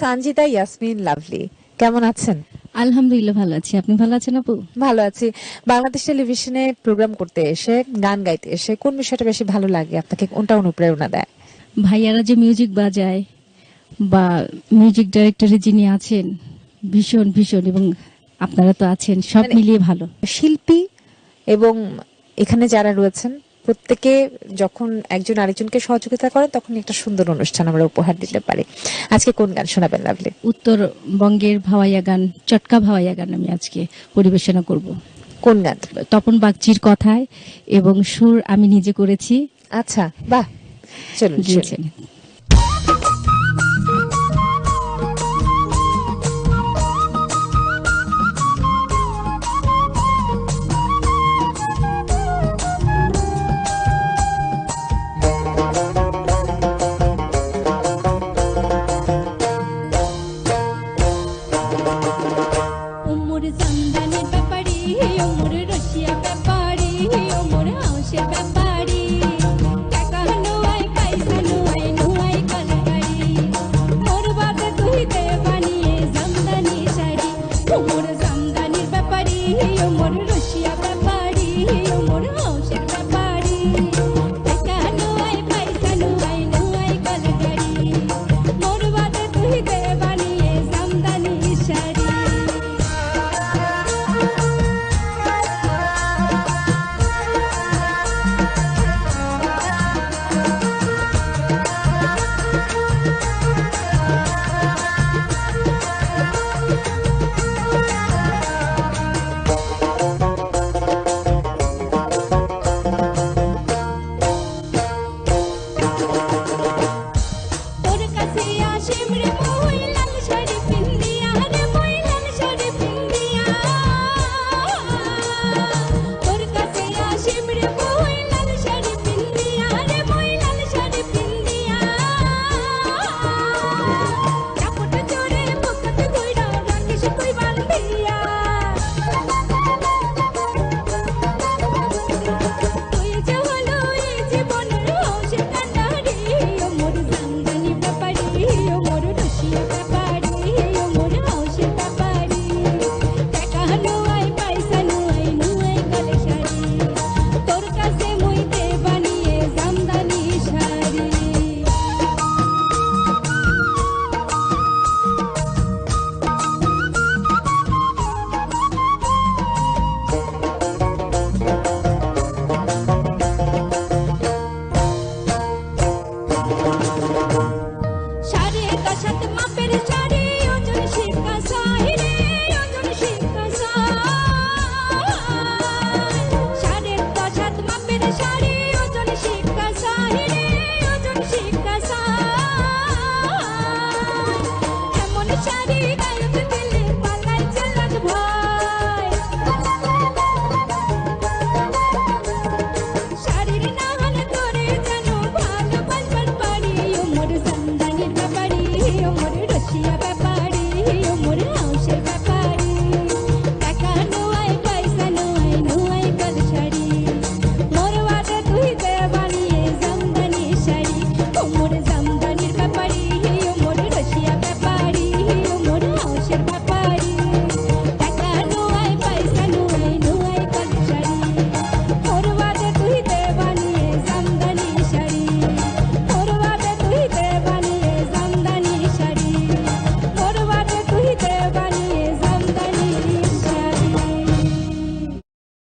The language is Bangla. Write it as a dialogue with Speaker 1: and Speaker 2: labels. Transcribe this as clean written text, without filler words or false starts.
Speaker 1: সানজিদা ইয়াসমিন লাভলি, কেমন আছেন?
Speaker 2: আলহামদুলিল্লাহ ভালো আছি। আপনি ভালো আছেন আপু?
Speaker 1: ভালো আছি। বাংলাদেশ টেলিভিশনে প্রোগ্রাম করতে এসে, গান গাইতে এসে কোন বিষয়টা বেশি ভালো লাগে আপনাকে? কোনটা অনুপ্রেরণা দেয়?
Speaker 2: ভাইয়ারা যে মিউজিক বাজায় বা মিউজিক ডাইরেক্টরে যিনি আছেন, ভীষণ ভীষণ, এবং আপনারা তো আছেন, সব
Speaker 1: মানে
Speaker 2: মিলিয়ে ভালো।
Speaker 1: শিল্পী এবং এখানে যারা রয়েছেন প্রত্যেকে যখন একজন আরেকজনকে সহযোগিতা করে তখন একটা সুন্দর অনুষ্ঠান আমরা উপহার দিতে পারি। আজকে কোন গান শোনাবেন লাভলি?
Speaker 2: উত্তরবঙ্গের ভাওয়াইয়া গান, চটকা ভাওয়াইয়া গান আমি আজকে পরিবেশনা করব।
Speaker 1: কোন গান?
Speaker 2: তপন বাগচির কথায় এবং সুর আমি নিজে করেছি।
Speaker 1: আচ্ছা, বাহ, চলুন শুনি।
Speaker 2: গিয়েছেন।
Speaker 3: ওমর জামদানি ব্যাপারী, ওমর রশিয়া ব্যাপারী, ওমর হাউসের ব্যাপারী, টাকা নোয়াই পয়সা নোয়াই নোয়াই কলকারি, মোর বাদে তুই দে বানিয়ে জামদানি শাড়ি। ওমর জামদানির ব্যাপারী, ওমর রশিয়া ব্যাপারী, ওমর হাউসের ব্যাপারী, টাকা নোয়াই পয়সা নোয়াই নোয়াই কলকারি, মোর বাদে তুই দে বানিয়ে জামদানি শাড়ি। তোর কাছে আসিম রে মই লাল শাড়ি পিন্দিয়া রে মই লাল শাড়ি পিন্দিয়া, তোর কাছে আসিম রে মই লাল শাড়ি পিন্দিয়া রে মই লাল শাড়ি পিন্দিয়া, কাপড় জোরে মুখত কইরা রাখিস কই বান্ধিয়া, তুই যে হলো এই জীবনের হাউসের কান্ডারি, ওমর জামদানি ব্যাপারী, ওমর রশিয়া ব্যাপারী, ওমর হাউসের ব্যাপারী, টাকা নোয়াই পয়সা নোয়াই নোয়াই গলে শাড়ি, তোর কাছে মই দে বানিয়ে জামদানি শাড়ি। সাড়ে 10 হাত মাপের